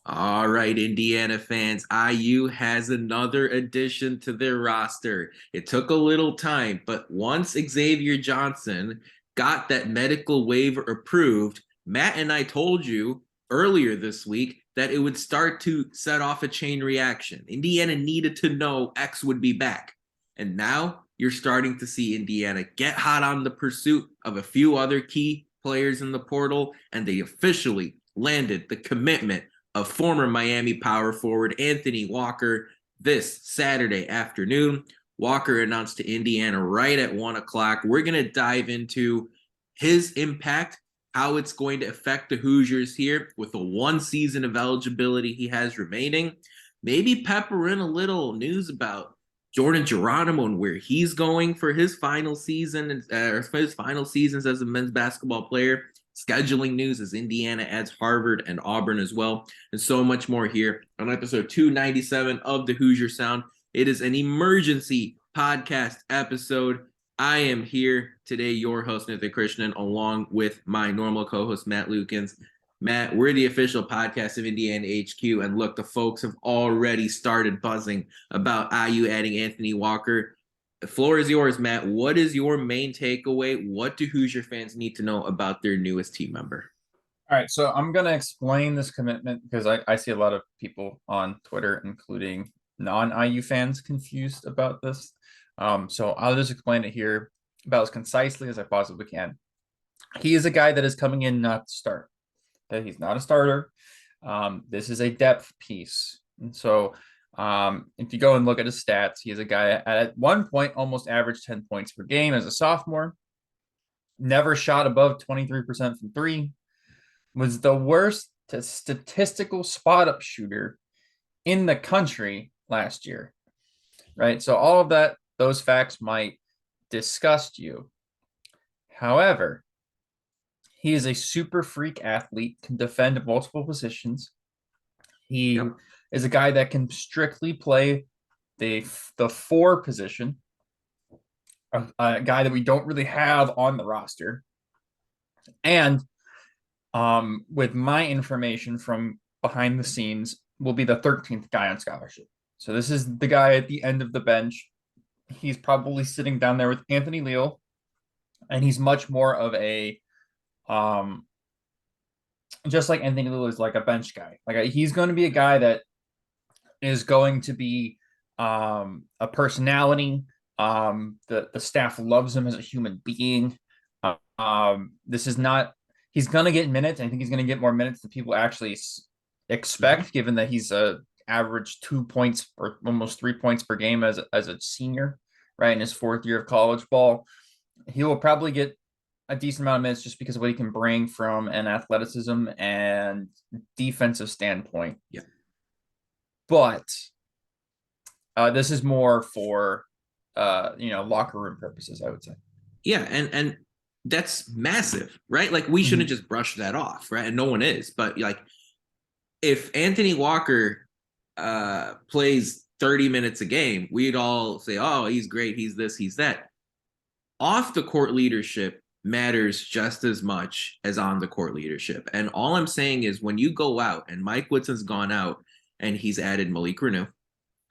All right, Indiana fans, IU has another addition to their roster. It took a little time, but once Xavier Johnson got that medical waiver approved, Matt and I told you earlier this week that it would start to set off a chain reaction. Indiana needed to know X would be back. And now you're starting to see Indiana get hot on the pursuit of a few other key players in the portal, and they officially landed the commitment of former Miami power forward Anthony Walker this Saturday afternoon. Walker announced to Indiana right at 1 o'clock. We're going to dive into his impact, how it's going to affect the Hoosiers here with the 1 season of eligibility he has remaining. Maybe pepper in a little news about Jordan Geronimo and where he's going for his final season, or his final seasons as a men's basketball player. Scheduling news as Indiana adds Harvard and Auburn as well, and so much more here on episode 297 of the Hoosier Sound. It is an emergency podcast episode. I am here today, your host, Nithin Krishnan, along with my normal co-host, Matt Lukens. Matt, we're the official podcast of Indiana HQ, and look, the folks have already started buzzing about IU adding Anthony Walker. The floor is yours, Matt. What is your main takeaway? What do Hoosier fans need to know about their newest team member? All right, so I'm going to explain this commitment because I see a lot of people on Twitter, including non-IU fans, confused about this. So I'll just explain it here about as concisely as I possibly can. He is a guy that is coming in not to start. That he's not a starter. This is a depth piece. And so if you go and look at his stats, he is a guy at one point almost averaged 10 points per game as a sophomore. Never shot above 23% from three. Was the worst statistical spot up shooter in the country last year. Right? So all of that, those facts might disgust you. However, he is a super freak athlete, can defend multiple positions. He is a guy that can strictly play the 4 position, a guy that we don't really have on the roster. And with my information from behind the scenes, will be the 13th guy on scholarship. So this is the guy at the end of the bench. He's probably sitting down there with Anthony Leal, and he's much more of a just like Anthony Leal is like a bench guy. He's going to be a guy that is going to be a personality. The staff loves him as a human being. This is not. He's going to get minutes. I think he's going to get more minutes than people actually expect, given that he's averaged 2 points or almost 3 points per game as a senior, right, in his 4th year of college ball. He will probably get a decent amount of minutes just because of what he can bring from an athleticism and defensive standpoint. Yeah. But this is more for locker room purposes, I would say. Yeah, and that's massive, right? Like, we shouldn't just brush that off, right? And no one is. But like, if Anthony Walker plays 30 minutes a game, we'd all say, oh, he's great, he's this, he's that. Off the court leadership matters just as much as on the court leadership. And all I'm saying is, when you go out, and Mike Woodson's gone out and he's added Malik Renew,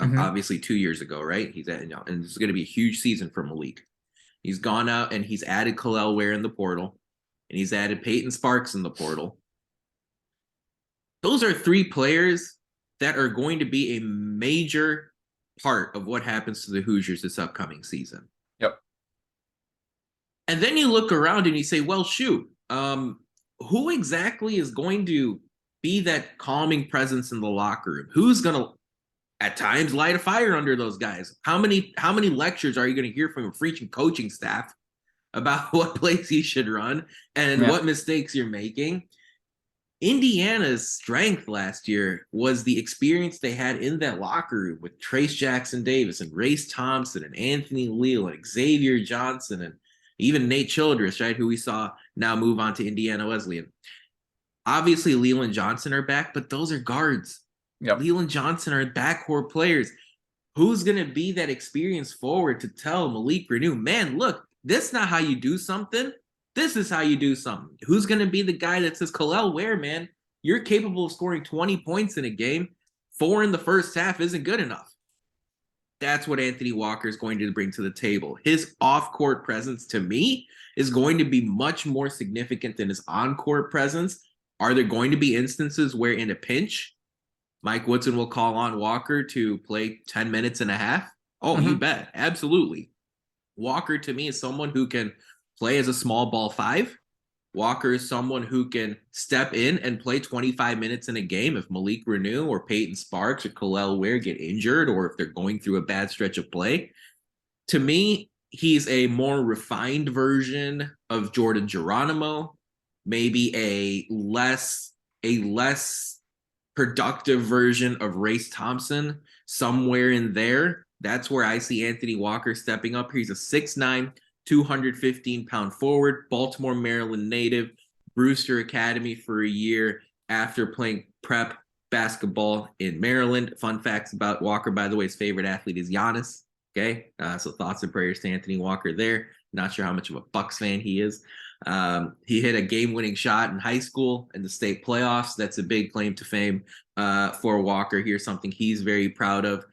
obviously 2 years ago, right? He's added, and this is going to be a huge season for Malik. He's gone out and he's added Kel'el Ware in the portal, and he's added Payton Sparks in the portal. Those are 3 players that are going to be a major part of what happens to the Hoosiers this upcoming season. Yep. And then you look around and you say, well, shoot, who exactly is going to be that calming presence in the locker room? Who's going to, at times, light a fire under those guys? How many lectures are you going to hear from a freaking coaching staff about what plays you should run and what mistakes you're making? Indiana's strength last year was the experience they had in that locker room with Trace Jackson Davis and Race Thompson and Anthony Leal and Xavier Johnson and even Nate Childress, right, who we saw now move on to Indiana Wesleyan. Obviously, Leal and Johnson are back, but those are guards. Yep. Leal and Johnson are backcourt players. Who's going to be that experienced forward to tell Malik Renew, man, look, this is not how you do something. This is how you do something. Who's going to be the guy that says, Kel'el Ware, man, you're capable of scoring 20 points in a game. 4 in the first half isn't good enough. That's what Anthony Walker is going to bring to the table. His off-court presence, to me, is going to be much more significant than his on-court presence. Are there going to be instances where in a pinch, Mike Woodson will call on Walker to play 10 minutes and a half? Oh, you bet. Absolutely. Walker, to me, is someone who can play as a small ball 5. Walker is someone who can step in and play 25 minutes in a game if Malik Renew or Payton Sparks or Kel'el Ware get injured, or if they're going through a bad stretch of play. To me, he's a more refined version of Jordan Geronimo, maybe a less productive version of Race Thompson, somewhere in there. That's where I see Anthony Walker stepping up. He's a 6'9", 215-pound forward, Baltimore, Maryland native, Brewster Academy for a year after playing prep basketball in Maryland. Fun facts about Walker, by the way, his favorite athlete is Giannis. Okay, so thoughts and prayers to Anthony Walker there. Not sure how much of a Bucks fan he is. He hit a game-winning shot in high school in the state playoffs. That's a big claim to fame for Walker here, something he's very proud of.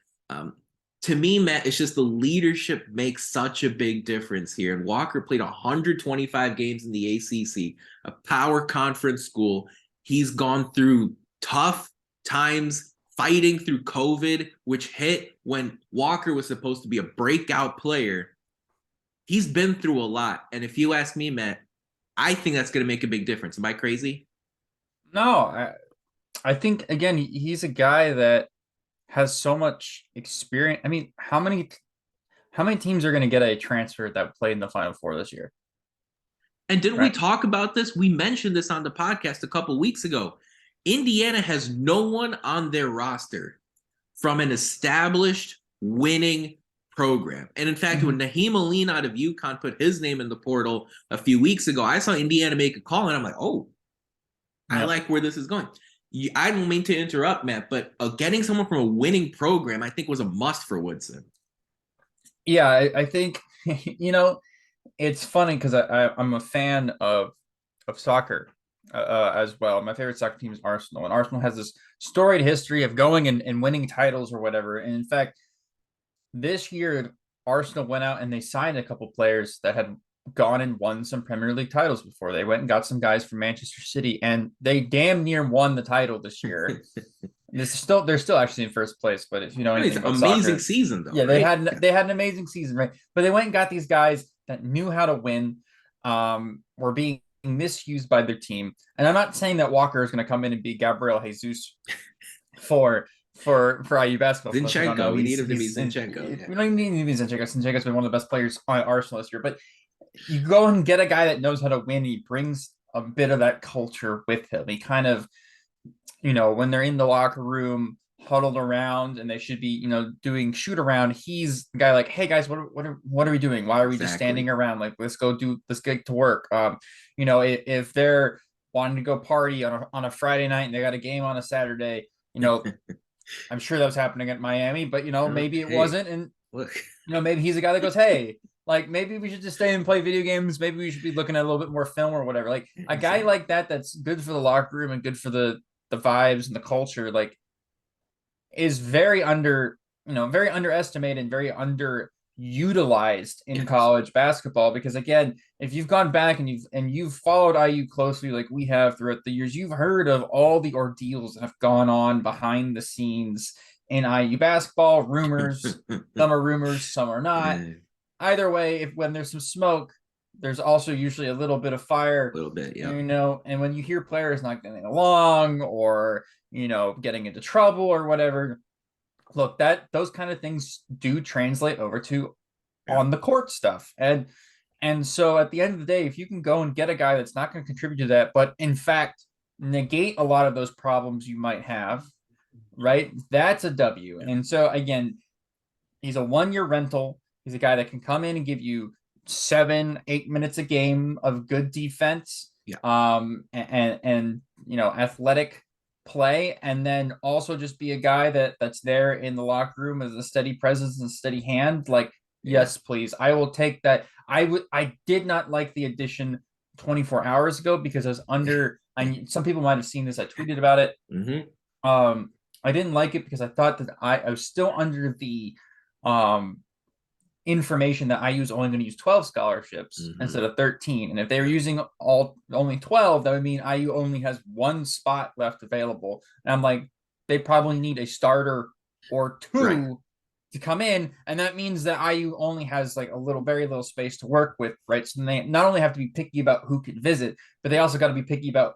To me, Matt, it's just the leadership makes such a big difference here. And Walker played 125 games in the ACC, a power conference school. He's gone through tough times, fighting through COVID, which hit when Walker was supposed to be a breakout player. He's been through a lot. And if you ask me, Matt, I think that's going to make a big difference. Am I crazy? No, I think, again, he's a guy that has so much experience. I mean, how many teams are going to get a transfer that played in the Final Four this year? And didn't we talk about this? We mentioned this on the podcast a couple weeks ago. Indiana has no one on their roster from an established winning program. And in fact, when Naheem Aline out of UConn put his name in the portal a few weeks ago, I saw Indiana make a call, and I'm like, oh, I like where this is going. I don't mean to interrupt, Matt, but getting someone from a winning program, I think, was a must for Woodson. Yeah, I think, it's funny because I'm a fan of soccer as well. My favorite soccer team is Arsenal, and Arsenal has this storied history of going and winning titles or whatever. And in fact, this year, Arsenal went out and they signed a couple players that had gone and won some Premier League titles before. They went and got some guys from Manchester City, and they damn near won the title this year. They're still actually in first place, but if you know anything about amazing soccer, season though. Yeah, right? they had an amazing season, right? But they went and got these guys that knew how to win, were being misused by their team. And I'm not saying that Walker is going to come in and be Gabriel Jesus for IU basketball. Zinchenko. We need him to be Zinchenko. We don't even need him to be Zinchenko. Zinchenko's been one of the best players on Arsenal this year. But you go and get a guy that knows how to win. He brings a bit of that culture with him. He kind of, when they're in the locker room, huddled around, and they should be, doing shoot around. He's the guy like, hey guys, what are we doing? Why are we just standing around? Like, let's get to work. If they're wanting to go party on a Friday night and they got a game on a Saturday, I'm sure that was happening at Miami, but maybe it wasn't. And maybe he's a guy that goes, hey, like, maybe we should just stay and play video games. Maybe we should be looking at a little bit more film or whatever. Like a guy like that, that's good for the locker room and good for the vibes and the culture, like, is very underestimated and very underutilized in college basketball. Because again, if you've gone back and you've followed IU closely, like we have throughout the years, you've heard of all the ordeals that have gone on behind the scenes in IU basketball. Rumors, some are rumors, some are not. Either way, when there's some smoke, there's also usually a little bit of fire. A little bit, yeah. And when you hear players not getting along or, getting into trouble or whatever, look, those kind of things do translate over to on the court stuff. And so at the end of the day, if you can go and get a guy that's not going to contribute to that, but in fact negate a lot of those problems you might have, right? That's a W. And so again, he's a 1-year rental. He's a guy that can come in and give you 7-8 minutes a game of good defense, and athletic play, and then also just be a guy that's there in the locker room as a steady presence and steady hand. Like, yes, please, I will take that. I did not like the addition 24 hours ago because I was under And some people might have seen this. I tweeted about it. Mm-hmm. I didn't like it because I thought that I was still under the um information that IU is only going to use 12 scholarships Mm-hmm. instead of 13. And if they were Yeah. using only 12, that would mean IU only has one spot left available. And I'm like, they probably need a starter or Right. two to come in. And that means that IU only has like a little, very little space to work with, right? So they not only have to be picky about who can visit, but they also got to be picky about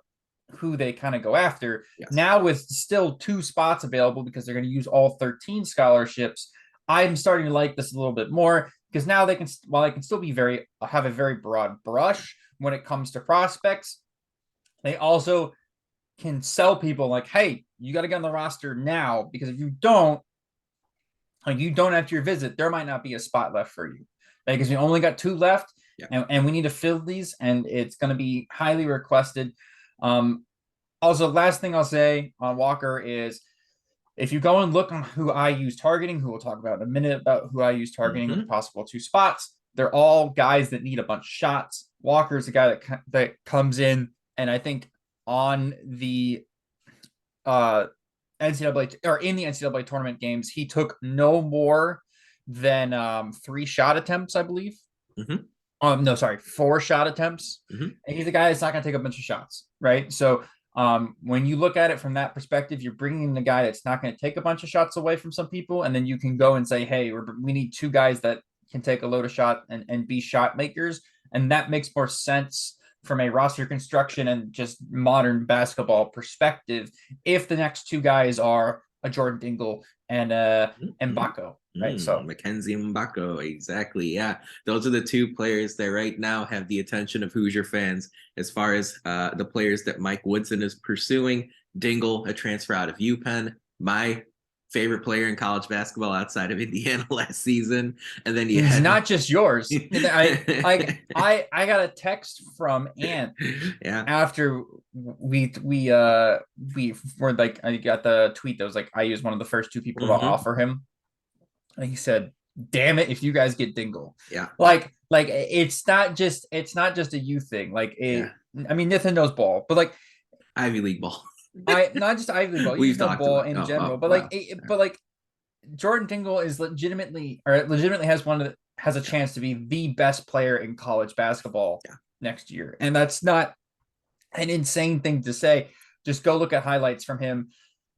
who they kind of go after. Yes. Now, with still two spots available because they're going to use all 13 scholarships, I'm starting to like this a little bit more because now they can, while they can still be have a very broad brush when it comes to prospects, they also can sell people like, hey, you got to get on the roster now because if you don't, like you don't after your visit, there might not be a spot left for you because we only got two left, Yeah. and we need to fill these, and it's going to be highly requested. Also, last thing I'll say on Walker is if you go and look on who IU's targeting, who we'll talk about in a minute about who IU's targeting with Mm-hmm. possible two spots, they're all guys that need a bunch of shots. Walker's a guy that comes in, and I think on the NCAA or in the NCAA tournament games, he took no more than 3 shot attempts, I believe. Mm-hmm. No, sorry, 4 shot attempts. Mm-hmm. And he's a guy that's not going to take a bunch of shots, right? So when you look at it from that perspective, you're bringing in the guy that's not going to take a bunch of shots away from some people, and then you can go and say, hey, we need two guys that can take a load of shot and be shot makers, and that makes more sense from a roster construction and just modern basketball perspective if the next two guys are a Jordan Dingle and Mm-hmm. Mbako, right? So Mackenzie Mbako, exactly. Yeah, those are the two players that right now have the attention of Hoosier fans. As far as the players that Mike Woodson is pursuing, Dingle, a transfer out of UPenn, my favorite player in college basketball outside of Indiana last season, and then you he's had not just yours. I got a text from Ant yeah. after we were like, I got the tweet that was like I was one of the first two people to Mm-hmm. offer him. And he said, damn it, if you guys get Dingle. Yeah. Like it's not just a youth thing. Like Yeah. I mean Nithin knows ball, but like Ivy League ball. I not just Ivy League ball, you We've just know talked ball about. in general. Oh, But wow. like Jordan Dingle is legitimately has a chance to be the best player in college basketball Yeah. next year. And that's not an insane thing to say. Just go look at highlights from him.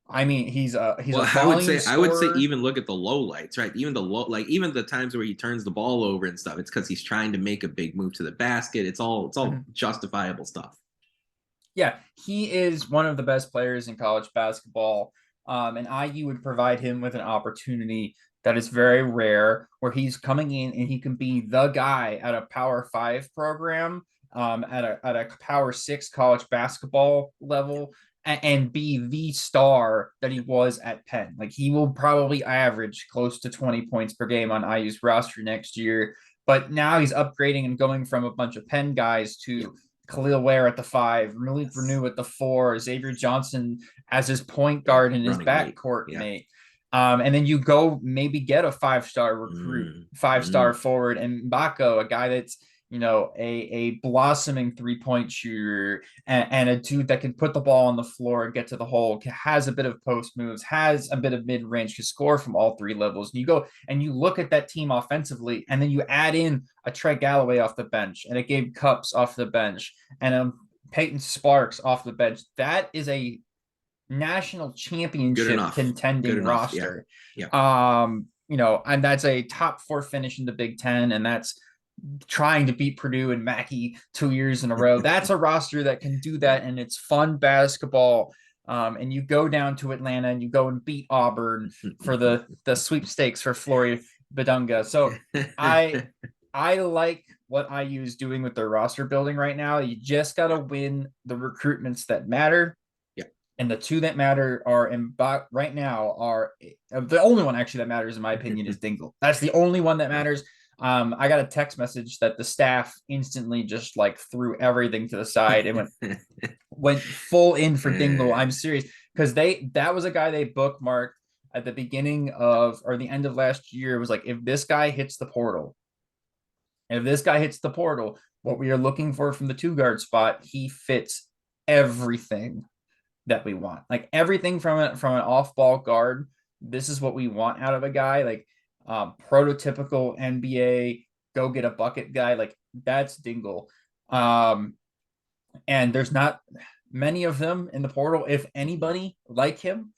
I mean, he's a volume I would say scorer. even look at the low lights, right? Even the low, like even the times where he turns the ball over and stuff. It's because he's trying to make a big move to the basket. It's all justifiable stuff. Yeah, he is one of the best players in college basketball. And IU would provide him with an opportunity that is very rare, where he's coming in and he can be the guy at a Power Five program, at a Power Six college basketball level, and be the star that he was at Penn. Like he will probably average close to 20 points per game on IU's roster next year. But now he's upgrading and going from a bunch of Penn guys to Kel'el Ware at the 5, Malik Renew at the 4, Xavier Johnson as his point guard and his backcourt mate. And then you go maybe get a 5-star recruit, 5-star forward, and Mbako, a guy that's a blossoming 3-point shooter and a dude that can put the ball on the floor and get to the hole, has a bit of post moves, has a bit of mid range, can score from all 3 levels. And you go and you look at that team offensively, and then you add in a Trey Galloway off the bench and a Gabe Cups off the bench and a Payton Sparks off the bench. That is a national championship contending roster. Yeah. And that's a top 4 finish in the Big Ten, and that's trying to beat Purdue and Mackey 2 years in a row. That's a roster that can do that, and it's fun basketball. And you go down to Atlanta and you go and beat Auburn for the sweepstakes for Flory Badunga. So I like what IU is doing with their roster building right now. You just got to win the recruitments that matter. Yeah. And the two that matter right now are the only one actually that matters, in my opinion, is Dingle. That's the only one that matters. I got a text message that the staff instantly just like threw everything to the side and went full in for Dingle. I'm serious, because that was a guy they bookmarked at the beginning of or the end of last year. It was like, if this guy hits the portal, what we are looking for from the 2 guard spot, he fits everything that we want. Like everything from an off-ball guard. This is what we want out of a guy. Like prototypical NBA go get a bucket guy. Like that's Dingle. Um, and there's not many of them in the portal, if anybody, like him.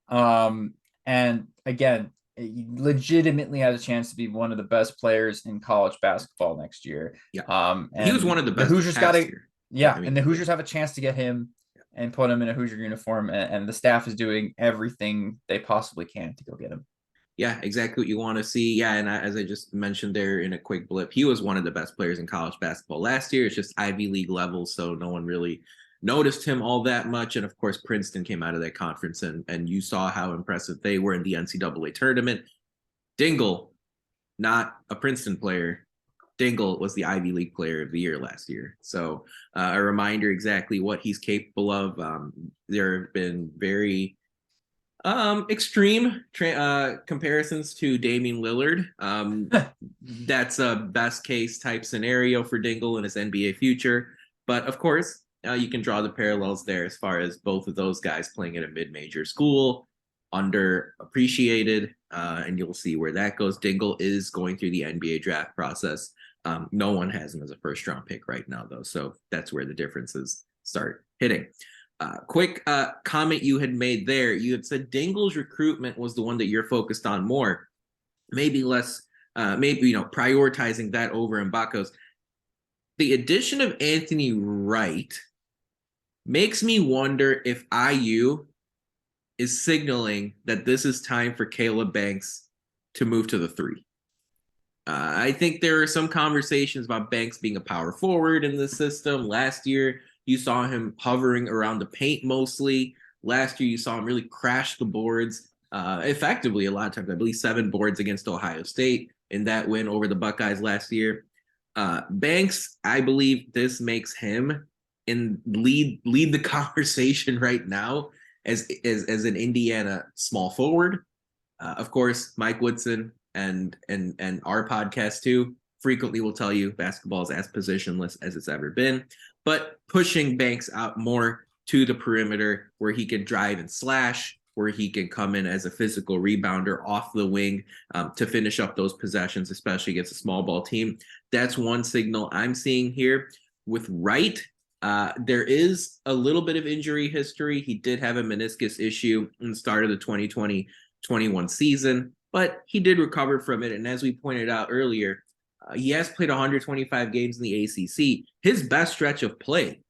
Um, and again, he legitimately has a chance to be one of the best players in college basketball next year. Yeah. He was And one of the the best this Hoosiers got past to, year. yeah, I and mean, the Hoosiers have a chance to get him and put him in a Hoosier uniform, and the staff is doing everything they possibly can to go get him. yeah, exactly what you want to see. Yeah, and as I just mentioned there in a quick blip, he was one of the best players in college basketball last year. It's just Ivy League level, so no one really noticed him all that much. And of course, Princeton came out of that conference, and you saw how impressive they were in the NCAA tournament. Dingle, not a Princeton player. Dingle was the Ivy League Player of the Year last year. So a reminder exactly what he's capable of. There have been very extreme comparisons to Damian Lillard. That's a best case type scenario for Dingle in his NBA future. But of course, you can draw the parallels there as far as both of those guys playing at a mid-major school, underappreciated, and you'll see where that goes. Dingle is going through the NBA draft process. No one has him as a first-round pick right now, though, so that's where the differences start hitting. Quick comment you had made there. You had said Dingle's recruitment was the one that you're focused on more, maybe less, maybe prioritizing that over Mbako's. The addition of Anthony Wright makes me wonder if IU is signaling that this is time for Caleb Banks to move to the 3. I think there are some conversations about Banks being a power forward in the system. Last year, you saw him hovering around the paint mostly. Last year, you saw him really crash the boards effectively a lot of times. I believe 7 boards against Ohio State in that win over the Buckeyes last year. Banks, I believe this makes him lead the conversation right now as an Indiana small forward. Of course, Mike Woodson and our podcast too frequently will tell you basketball is as positionless as it's ever been, but pushing Banks out more to the perimeter where he can drive and slash, where he can come in as a physical rebounder off the wing to finish up those possessions, especially against a small ball team. That's one signal I'm seeing here. With Wright, there is a little bit of injury history. He did have a meniscus issue in the start of the 2020-21 season, but he did recover from it. And as we pointed out earlier, he has played 125 games in the ACC. His best stretch of play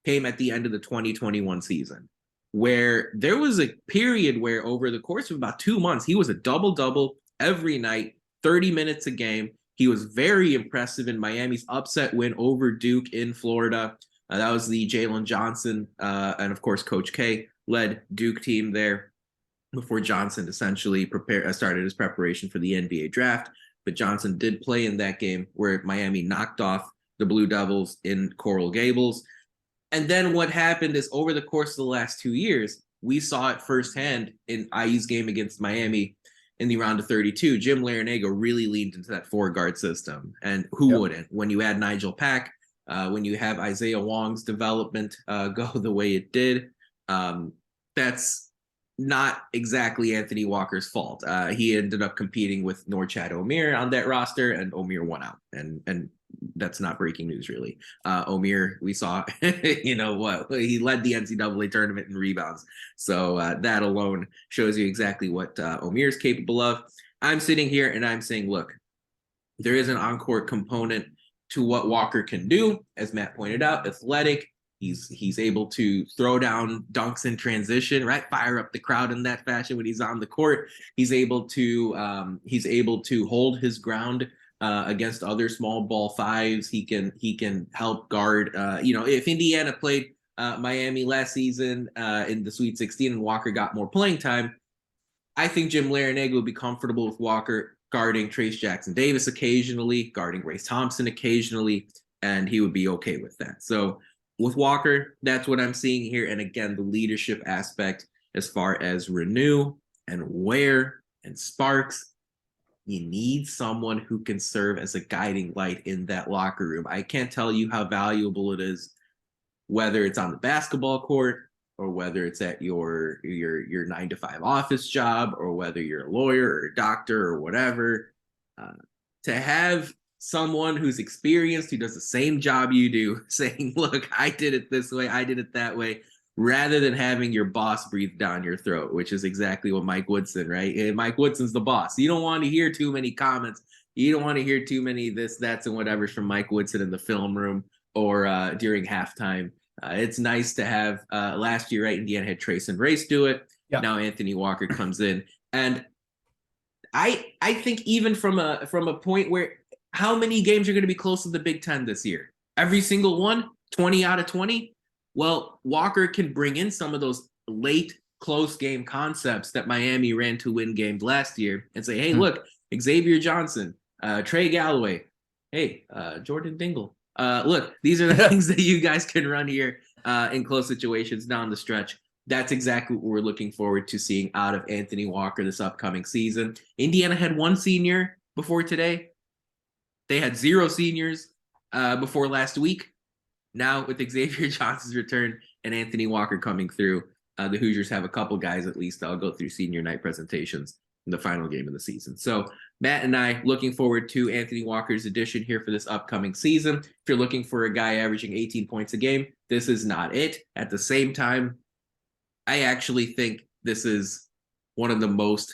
came at the end of the 2021 season, where there was a period where over the course of about 2 months, he was a double-double every night, 30 minutes a game. He was very impressive in Miami's upset win over Duke in Florida. That was the Jalen Johnson and, of course, Coach K led Duke team there before Johnson essentially started his preparation for the NBA draft. But Johnson did play in that game where Miami knocked off the Blue Devils in Coral Gables. And then what happened is over the course of the last 2 years, we saw it firsthand in IU's game against Miami in the round of 32. Jim Larinaga really leaned into that 4-guard system. And who wouldn't? When you add Nigel Pack, when you have Isaiah Wong's development go the way it did, that's not exactly Anthony Walker's fault. He ended up competing with Norchad Omier on that roster, and Omier won out. And that's not breaking news, really. Omier, we saw, he led the NCAA tournament in rebounds. So that alone shows you exactly what Omier is capable of. I'm sitting here and I'm saying, look, there is an on-court component to what Walker can do, as Matt pointed out, athletic. He's able to throw down dunks in transition, right? Fire up the crowd in that fashion when he's on the court. He's able to hold his ground against other small ball 5s. He can help guard. If Indiana played Miami last season in the Sweet 16 and Walker got more playing time, I think Jim Larinaga would be comfortable with Walker guarding Trace Jackson Davis occasionally, guarding Race Thompson occasionally, and he would be okay with that. So with Walker, that's what I'm seeing here. And again, the leadership aspect as far as Renew and Ware and Sparks, you need someone who can serve as a guiding light in that locker room. I can't tell you how valuable it is whether it's on the basketball court or whether it's at your 9 to 5 office job, or whether you're a lawyer or a doctor or whatever. To have someone who's experienced, who does the same job you do, saying, look, I did it this way, I did it that way, rather than having your boss breathe down your throat, which is exactly what Mike Woodson, right? And Mike Woodson's the boss. You don't want to hear too many comments. You don't want to hear too many this, that's, and whatever's from Mike Woodson in the film room or during halftime. It's nice to have last year, right? Indiana had Trace and Race do it. Yeah. Now Anthony Walker comes in, and I think even from a point where how many games are going to be close to the Big Ten this year? Every single one, 20 out of 20. Well, Walker can bring in some of those late close game concepts that Miami ran to win games last year and say, hey, look, Xavier Johnson, Trey Galloway, hey, Jordan Dingle. Look, these are the things that you guys can run here in close situations down the stretch. That's exactly what we're looking forward to seeing out of Anthony Walker this upcoming season. Indiana had one senior before today. They had 0 seniors before last week. Now with Xavier Johnson's return and Anthony Walker coming through, the Hoosiers have a couple guys at least that'll go through senior night presentations in the final game of the season. So Matt and I looking forward to Anthony Walker's addition here for this upcoming season. If you're looking for a guy averaging 18 points a game, this is not it. At the same time, I actually think this is one of the most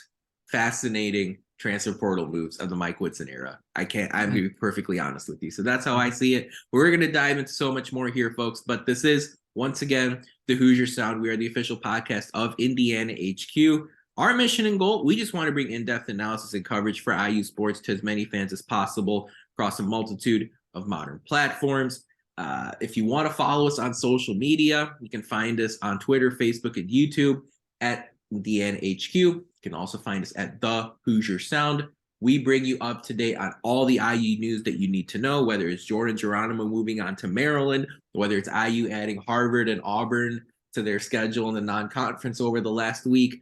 fascinating transfer portal moves of the Mike Woodson era. I'm going to be perfectly honest with you. So that's how I see it. We're going to dive into so much more here, folks. But this is, once again, the Hoosier Sound. We are the official podcast of Indiana HQ. Our mission and goal, we just want to bring in-depth analysis and coverage for IU sports to as many fans as possible across a multitude of modern platforms. If you want to follow us on social media, you can find us on Twitter, Facebook, and YouTube at Indiana HQ. You can also find us at The Hoosier Sound. We bring you up to date on all the IU news that you need to know, whether it's Jordan Geronimo moving on to Maryland, whether it's IU adding Harvard and Auburn to their schedule in the non-conference over the last week,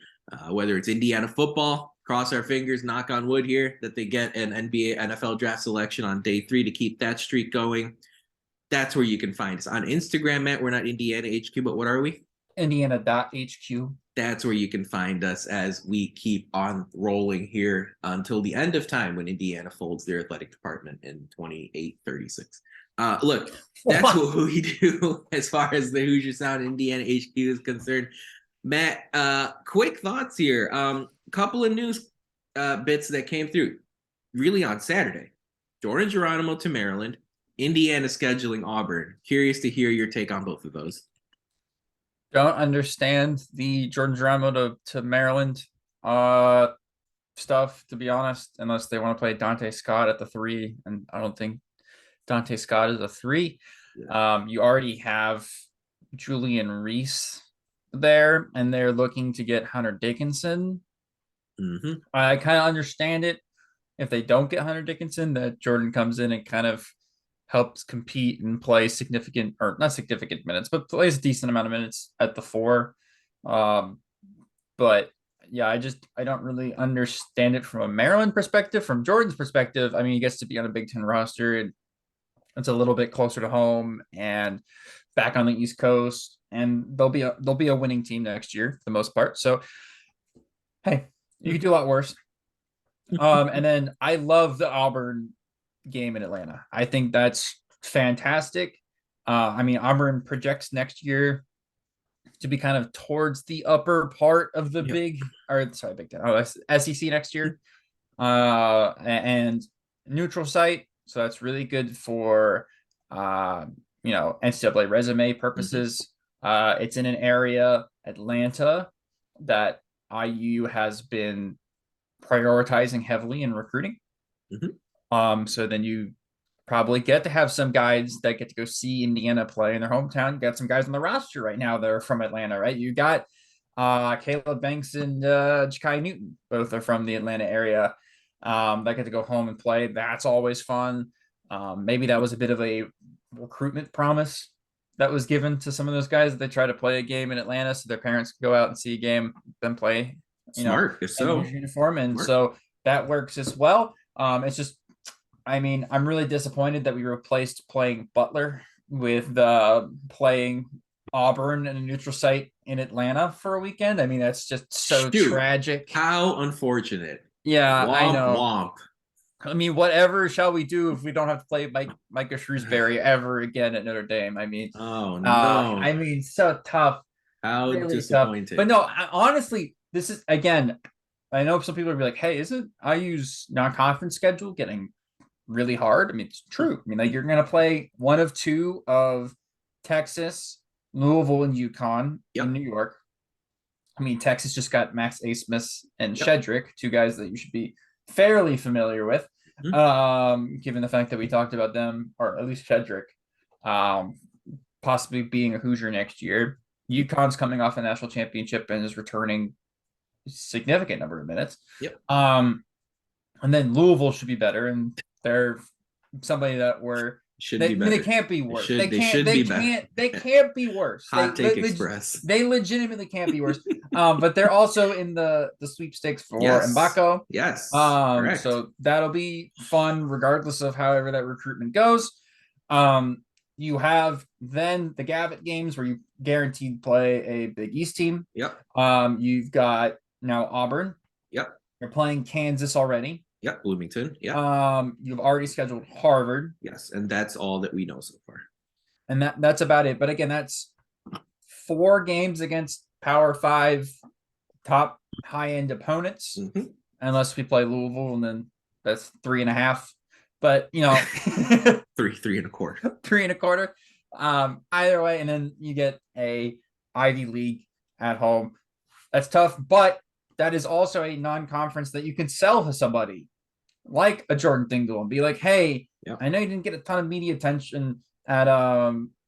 whether it's Indiana football. Cross our fingers, knock on wood here, that they get an NBA NFL draft selection on day 3 to keep that streak going. That's where you can find us. On Instagram, Matt, we're not Indiana HQ, but what are we? Indiana.HQ. That's where you can find us as we keep on rolling here until the end of time when Indiana folds their athletic department in 2836. Look, that's what we do as far as the Hoosier Sound Indiana HQ is concerned. Matt, quick thoughts here. Couple of news bits that came through really on Saturday. Jordan Geronimo to Maryland. Indiana scheduling Auburn. Curious to hear your take on both of those. Don't understand the Jordan Geronimo to Maryland stuff, to be honest, unless they want to play Dante Scott at the 3, and I don't think Dante Scott is a 3. Yeah. You already have Julian Reese there, and they're looking to get Hunter Dickinson. Mm-hmm. I kind of understand it if they don't get Hunter Dickinson, that Jordan comes in and kind of helps compete and play significant, or not significant minutes, but plays a decent amount of minutes at the 4. But yeah, I don't really understand it from a Maryland perspective. From Jordan's perspective, I mean, he gets to be on a Big Ten roster, and it's a little bit closer to home and back on the East Coast, and they'll be a winning team next year for the most part. So, hey, you could do a lot worse. And then I love the Auburn game in Atlanta. I think that's fantastic. I mean, Auburn projects next year to be kind of towards the upper part of the Big Ten, SEC next year, and neutral site. So that's really good for NCAA resume purposes. Mm-hmm. It's in an area, Atlanta, that IU has been prioritizing heavily in recruiting. Mm-hmm. So then you probably get to have some guys that get to go see Indiana play in their hometown. You got some guys on the roster right now that are from Atlanta, right? You got Caleb Banks and Ja'Kai Newton. Both are from the Atlanta area. That get to go home and play. That's always fun. Maybe that was a bit of a recruitment promise that was given to some of those guys that they try to play a game in Atlanta so their parents could go out and see a game, then play, Smart, if so. Uniform. And so that works as well. It's just, I mean, I'm really disappointed that we replaced playing Butler with playing Auburn in a neutral site in Atlanta for a weekend. I mean, that's just so Shoot, tragic. how unfortunate. Yeah, I Womp know. womp. I mean, whatever shall we do if we don't have to play Micah Shrewsbury ever again at Notre Dame? Oh no. I mean, so tough, How really tough. But disappointing. no, honestly, this is again. I know some people will be like, "Hey, isn't IU's non-conference schedule getting really hard?" I mean, it's true. I mean, like you're going to play one of two of Texas, Louisville, and UConn in Yep. New York. I mean, Texas just got Max Asmus and Yep. Shedrick, two guys that you should be fairly familiar with, Mhm. given the fact that we talked about them, or at least Shedrick, um, possibly being a Hoosier next year. UConn's coming off a national championship and is returning a significant number of minutes. Yep. And then Louisville should be better, and they're somebody that were Should they, be I mean, they better. can't be They worse. should they should be better. They can't be worse. Hot take express. They legitimately can't be worse. But they're also in the sweepstakes for Yes. Mbako. Yes. Correct. So that'll be fun regardless of however that recruitment goes. You have then the Gavitt games where you guaranteed play a Big East team. Yep. You've got now Auburn. Yep. You're playing Kansas already. Yep. Bloomington. Yep. You've already scheduled Harvard. Yes. And that's all that we know so far. And that's about it. But again, that's 4 games against Power 5 top high end opponents, unless we play Louisville, and then that's 3.5. But three and a quarter. 3.25. Either way, and then you get a Ivy League at home. That's tough, but that is also a non-conference that you can sell to somebody like a Jordan Dingle and be like, "Hey, yep. I know you didn't get a ton of media attention at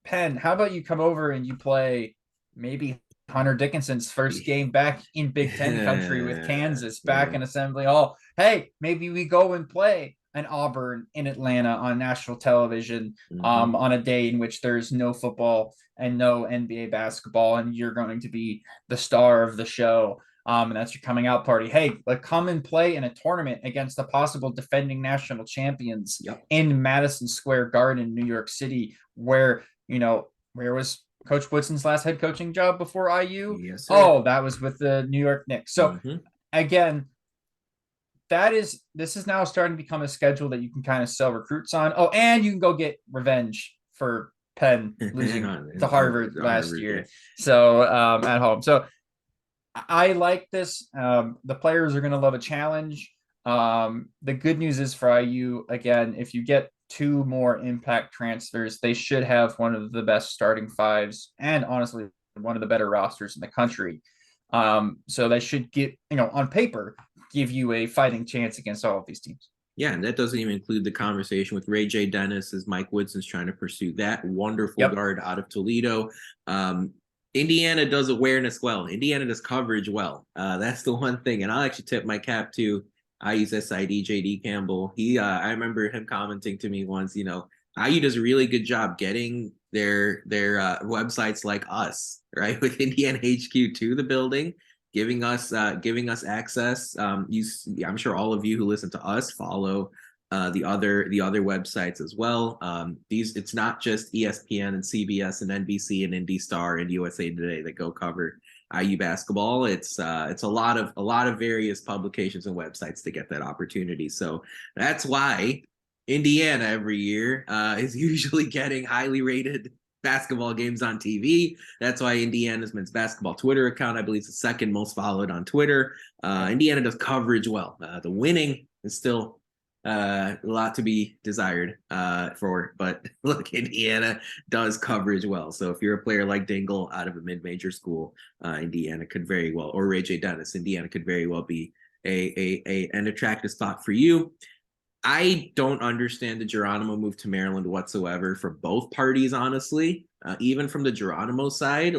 Penn. How about you come over and you play maybe Hunter Dickinson's first game back in Big Ten country with Kansas back in Assembly Hall? Hey, maybe we go and play an Auburn in Atlanta on national television on a day in which there's no football and no NBA basketball, and you're going to be the star of the show." And that's your coming out party. Hey, come and play in a tournament against the possible defending national champions in Madison Square Garden, New York City, where was Coach Woodson's last head coaching job before IU? Yes, sir. Oh, that was with the New York Knicks. So again, this is now starting to become a schedule that you can kind of sell recruits on. Oh, and you can go get revenge for Penn losing to Harvard last year. So at home. So I like this. The players are going to love a challenge. The good news is for IU, again, if you get 2 more impact transfers, they should have one of the best starting 5s and honestly one of the better rosters in the country. So they should get, on paper, give you a fighting chance against all of these teams. Yeah, and that doesn't even include the conversation with Ray J. Dennis as Mike Woodson's trying to pursue that wonderful guard out of Toledo. Indiana does awareness well. Indiana does coverage well. That's the one thing. And I'll actually tip my cap to IU's SID, JD Campbell. I remember him commenting to me once, IU does a really good job getting their websites like us, right? With Indiana HQ to the building, giving us access. I'm sure all of you who listen to us follow the other websites as well. It's not just ESPN and CBS and NBC and IndyStar and USA Today that go cover IU basketball. It's a lot of various publications and websites to get that opportunity. So that's why Indiana every year is usually getting highly rated basketball games on TV. That's why Indiana's men's basketball Twitter account, I believe, is the second most followed on Twitter. Indiana does coverage well. The winning is still a lot to be desired but look, Indiana does coverage well. So if you're a player like Dingle out of a mid-major school, Indiana could very well, or Ray J. Dennis, Indiana could very well be an attractive spot for you. I don't understand the Geronimo move to Maryland whatsoever for both parties, honestly. Even from the Geronimo side,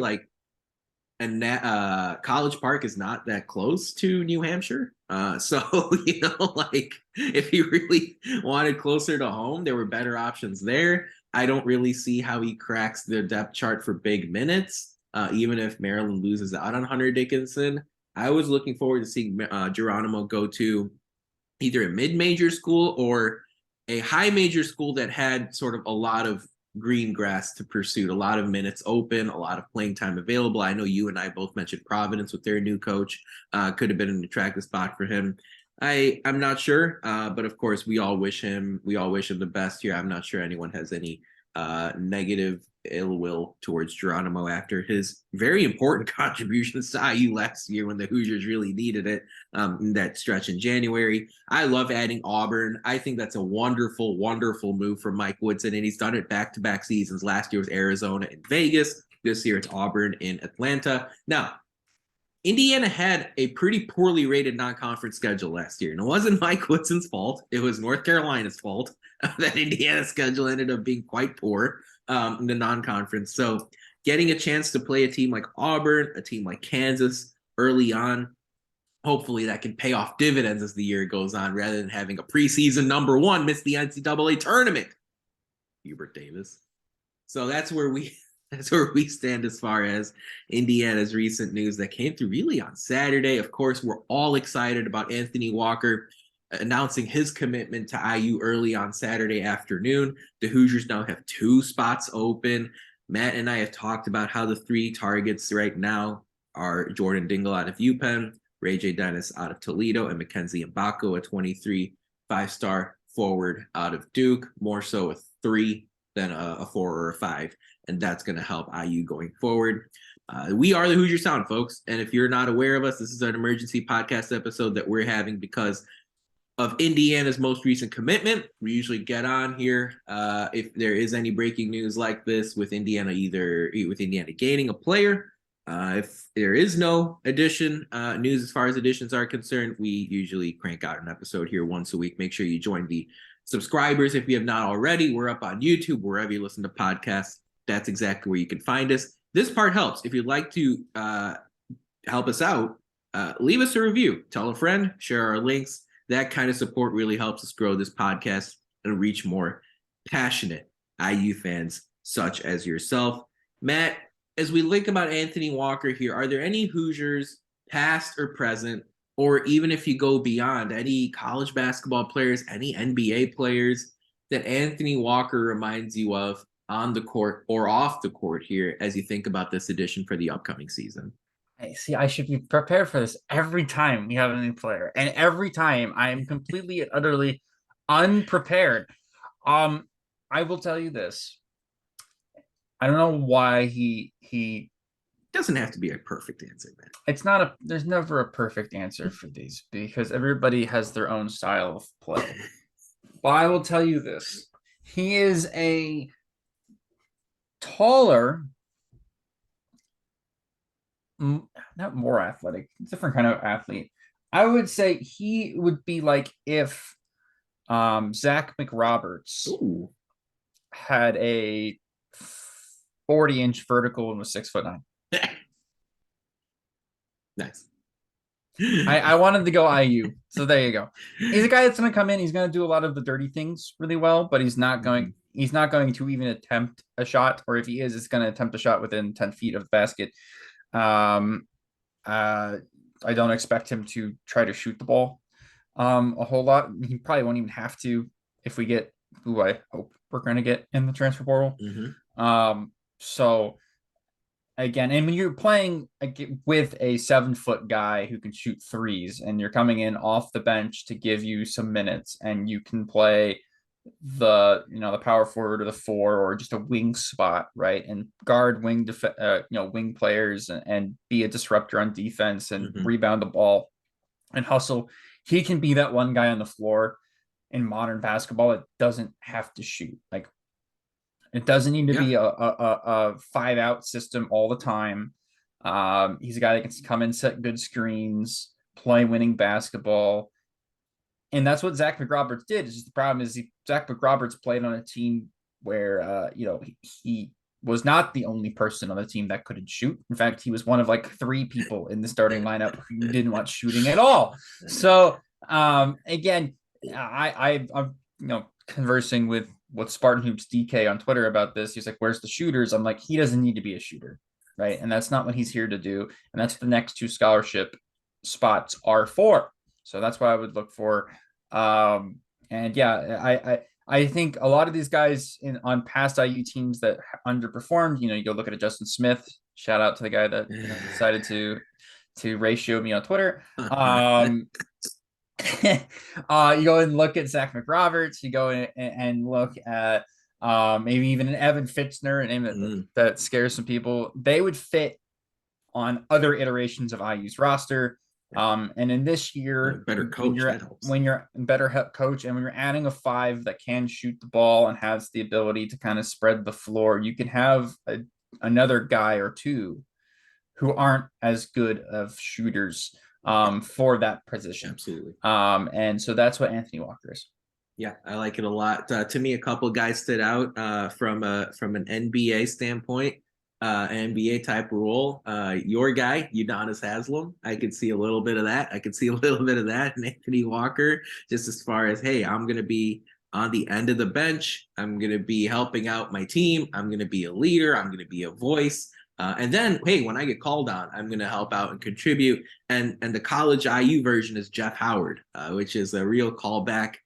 and College Park is not that close to New Hampshire. So, if he really wanted closer to home, there were better options there. I don't really see how he cracks the depth chart for big minutes, even if Maryland loses out on Hunter Dickinson. I was looking forward to seeing Geronimo go to either a mid-major school or a high major school that had sort of a lot of green grass to pursue, a lot of minutes open, a lot of playing time available. I know you and I both mentioned Providence with their new coach. Could have been an attractive spot for him. I'm not sure, but of course we all wish him the best here. I'm not sure anyone has any negative ill will towards Geronimo after his very important contributions to IU last year when the Hoosiers really needed it in that stretch in January. I love adding Auburn. I think that's a wonderful, wonderful move from Mike Woodson, and he's done it back-to-back seasons. Last year was Arizona and Vegas. This year it's Auburn in Atlanta. Now, Indiana had a pretty poorly rated non-conference schedule last year, and it wasn't Mike Woodson's fault. It was North Carolina's fault that Indiana's schedule ended up being quite poor in the non-conference. So getting a chance to play a team like Auburn, a team like Kansas early on, hopefully that can pay off dividends as the year goes on, rather than having a preseason number one miss the NCAA tournament. Hubert Davis. So that's where we stand as far as Indiana's recent news that came through really on Saturday. Of course, we're all excited about Anthony Walker announcing his commitment to IU early on Saturday afternoon. The Hoosiers now have 2 spots open. Matt and I have talked about how the 3 targets right now are Jordan Dingle out of UPenn, Ray J. Dennis out of Toledo, and Mackenzie Mbako, a 23 5-star forward out of Duke, more so a 3 than a 4 or a 5. And that's going to help IU going forward. We are the Hoosier Sound, folks. And if you're not aware of us, this is an emergency podcast episode that we're having because of Indiana's most recent commitment. We usually get on here if there is any breaking news like this with Indiana, either with Indiana gaining a player. If there is no addition news as far as additions are concerned, we usually crank out an episode here once a week. Make sure you join the subscribers if you have not already. We're up on YouTube, wherever you listen to podcasts. That's exactly where you can find us. This part helps. If you'd like to help us out, leave us a review. Tell a friend, share our links. That kind of support really helps us grow this podcast and reach more passionate IU fans such as yourself. Matt, as we think about Anthony Walker here, are there any Hoosiers, past or present, or even if you go beyond, any college basketball players, any NBA players that Anthony Walker reminds you of on the court or off the court here as you think about this edition for the upcoming season? I should be prepared for this every time we have a new player, and every time I am completely and utterly unprepared. I will tell you this. I don't know why he doesn't have to be a perfect answer, man. It's not a there's never a perfect answer for these because everybody has their own style of play. But I will tell you this. He is a taller, not more athletic, different kind of athlete. I would say he would be like if Zach McRoberts had a 40-inch vertical and was 6'9". Nice. I wanted to go IU, so there you go. He's a guy that's going to come in. He's going to do a lot of the dirty things really well, but he's not going. He's not going to even attempt a shot, or if he is, it's going to attempt a shot within 10 feet of the basket. I don't expect him to try to shoot the ball a whole lot. He probably won't even have to if we get who I hope we're going to get in the transfer portal. So again, and when you're playing with a 7-foot guy who can shoot threes and you're coming in off the bench to give you some minutes and you can play the power forward or the 4 or just a wing spot, right? And guard wing wing players and be a disruptor on defense and rebound the ball and hustle. He can be that one guy on the floor in modern basketball that doesn't have to shoot. Like, it doesn't need to be a 5-out system all the time. He's a guy that can come in, set good screens, play winning basketball. And that's what Zach McRoberts did. It's just the problem is Zach McRoberts played on a team where, he was not the only person on the team that couldn't shoot. In fact, he was one of like 3 people in the starting lineup who didn't want shooting at all. So, again, I'm conversing with Spartan Hoops DK on Twitter about this. He's like, where's the shooters? I'm like, he doesn't need to be a shooter, right? And that's not what he's here to do. And that's what the next 2 scholarship spots are for. So that's what I would look for. And yeah, I think a lot of these guys on past IU teams that underperformed, you go look at a Justin Smith. Shout out to the guy that decided to ratio me on Twitter. You go and look at Zach McRoberts. You go and look at maybe even an Evan Fitzner, a name that scares some people. They would fit on other iterations of IU's roster. And in this year, better coach, when you're better coach, and when you're adding a 5 that can shoot the ball and has the ability to kind of spread the floor, you can have another guy or two who aren't as good of shooters for that position. Absolutely. And so that's what Anthony Walker is. Yeah, I like it a lot. To me, a couple guys stood out from an NBA standpoint. NBA type role. Your guy, Udonis Haslem, I could see a little bit of that. I could see a little bit of that. And Anthony Walker, just as far as, hey, I'm going to be on the end of the bench. I'm going to be helping out my team. I'm going to be a leader. I'm going to be a voice. And then, hey, when I get called on, I'm going to help out and contribute. And the college IU version is Jeff Howard, which is a real callback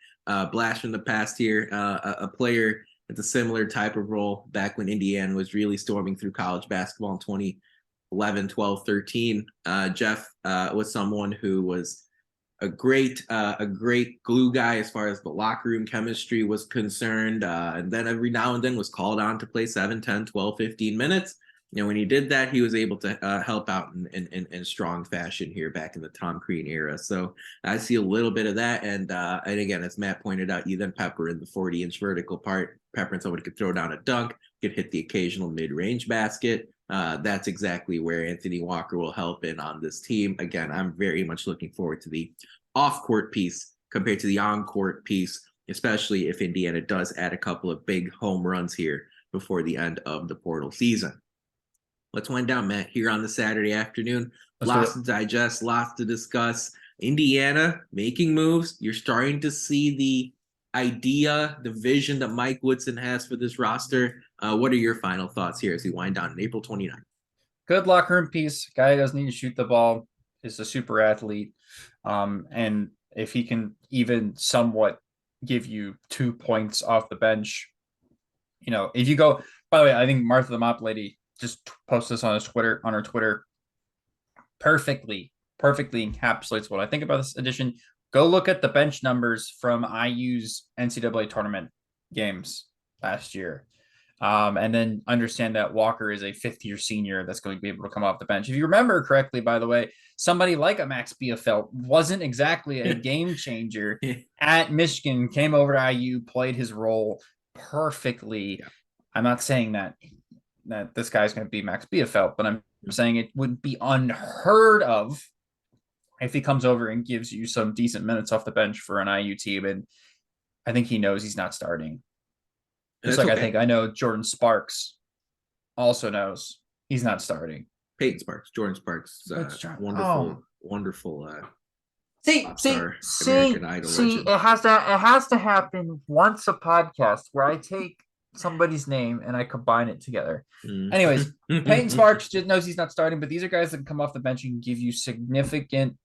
blast from the past here, a player it's a similar type of role back when Indiana was really storming through college basketball in 2011, 12, 13. Jeff was someone who was a great glue guy as far as the locker room chemistry was concerned. And then every now and then was called on to play 7, 10, 12, 15 minutes. When he did that, he was able to help out in strong fashion here back in the Tom Crean era. So I see a little bit of that. And again, as Matt pointed out, you then pepper in the 40-inch vertical part, pepper in someone who could throw down a dunk, could hit the occasional mid-range basket. That's exactly where Anthony Walker will help in on this team. Again, I'm very much looking forward to the off-court piece compared to the on-court piece, especially if Indiana does add a couple of big home runs here before the end of the portal season. Let's wind down, Matt, here on the Saturday afternoon. Lots to digest, lots to discuss. Indiana making moves. You're starting to see the idea, the vision that Mike Woodson has for this roster. What are your final thoughts here as we wind down on April 29th? Good locker room piece. Guy doesn't need to shoot the ball. Is a super athlete. And if he can even somewhat give you 2 points off the bench, if you go, by the way, I think Martha the Mop Lady just post this on her Twitter. Perfectly encapsulates what I think about this edition. Go look at the bench numbers from IU's NCAA tournament games last year. And then understand that Walker is a 5th-year senior that's going to be able to come off the bench. If you remember correctly, by the way, somebody like a Max Bielfeldt wasn't exactly a game changer at Michigan, came over to IU, played his role perfectly. Yeah. I'm not saying that this guy's going to be Max Bielfeldt, but I'm saying it would be unheard of if he comes over and gives you some decent minutes off the bench for an IU team. And I think he knows he's not starting. Just like okay. I know Jordan Sparks also knows he's not starting. Payton Sparks, Jordan Sparks, wonderful. See, it has to happen once a podcast where I take somebody's name and I combine it together. Anyways, Payton Sparks just knows he's not starting, but these are guys that can come off the bench and give you significantly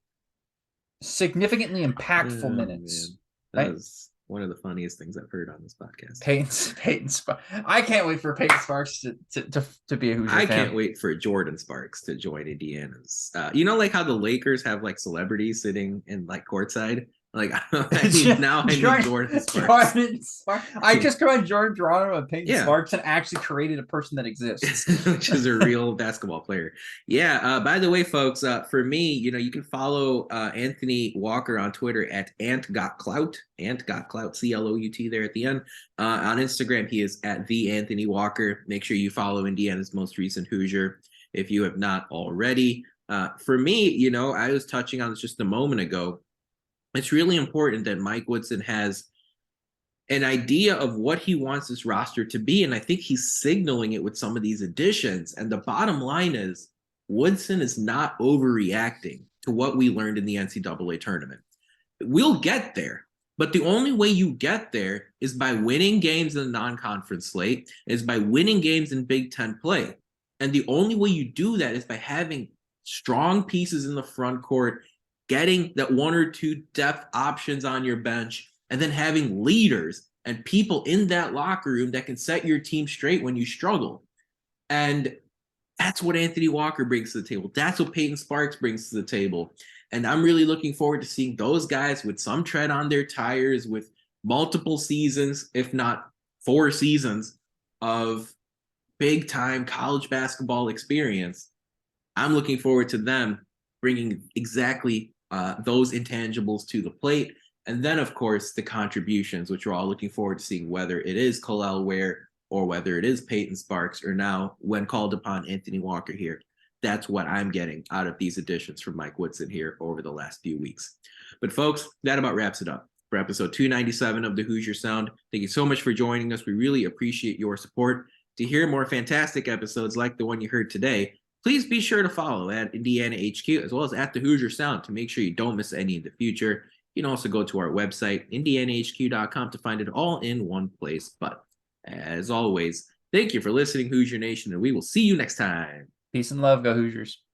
impactful minutes. That was one of the funniest things I've heard on this podcast. Payton Sparks. I can't wait for Payton Sparks to be a Hoosier fan. I can't wait for Jordan Sparks to join Indiana's. Like how the Lakers have like celebrities sitting in like courtside. Like I need Jordan Sparks. I just combined Jordan Geronimo and Payton Sparks and actually created a person that exists, which is a real basketball player. Yeah. By the way, folks, for me, you can follow Anthony Walker on Twitter at AntGotClout, CLOUT there at the end. On Instagram, he is at the Anthony Walker. Make sure you follow Indiana's most recent Hoosier if you have not already. For me, I was touching on this just a moment ago. It's really important that Mike Woodson has an idea of what he wants this roster to be. And I think he's signaling it with some of these additions. And the bottom line is Woodson is not overreacting to what we learned in the NCAA tournament. We'll get there, but the only way you get there is by winning games in the non-conference slate, is by winning games in Big Ten play. And the only way you do that is by having strong pieces in the front court, getting that 1 or 2 depth options on your bench, and then having leaders and people in that locker room that can set your team straight when you struggle. And that's what Anthony Walker brings to the table. That's what Payton Sparks brings to the table. And I'm really looking forward to seeing those guys with some tread on their tires, with multiple seasons, if not 4 seasons, of big time college basketball experience. I'm looking forward to them bringing exactly those intangibles to the plate. And then, of course, the contributions, which we're all looking forward to seeing, whether it is Kel'el Ware or whether it is Payton Sparks, or now, when called upon, Anthony Walker here. That's what I'm getting out of these additions from Mike Woodson here over the last few weeks. But folks, that about wraps it up for episode 297 of the Hoosier Sound. Thank you so much for joining us. We really appreciate your support. To hear more fantastic episodes like the one you heard today, please be sure to follow at Indiana HQ as well as at the Hoosier Sound to make sure you don't miss any in the future. You can also go to our website, indianahq.com, to find it all in one place. But as always, thank you for listening, Hoosier Nation, and we will see you next time. Peace and love, go Hoosiers.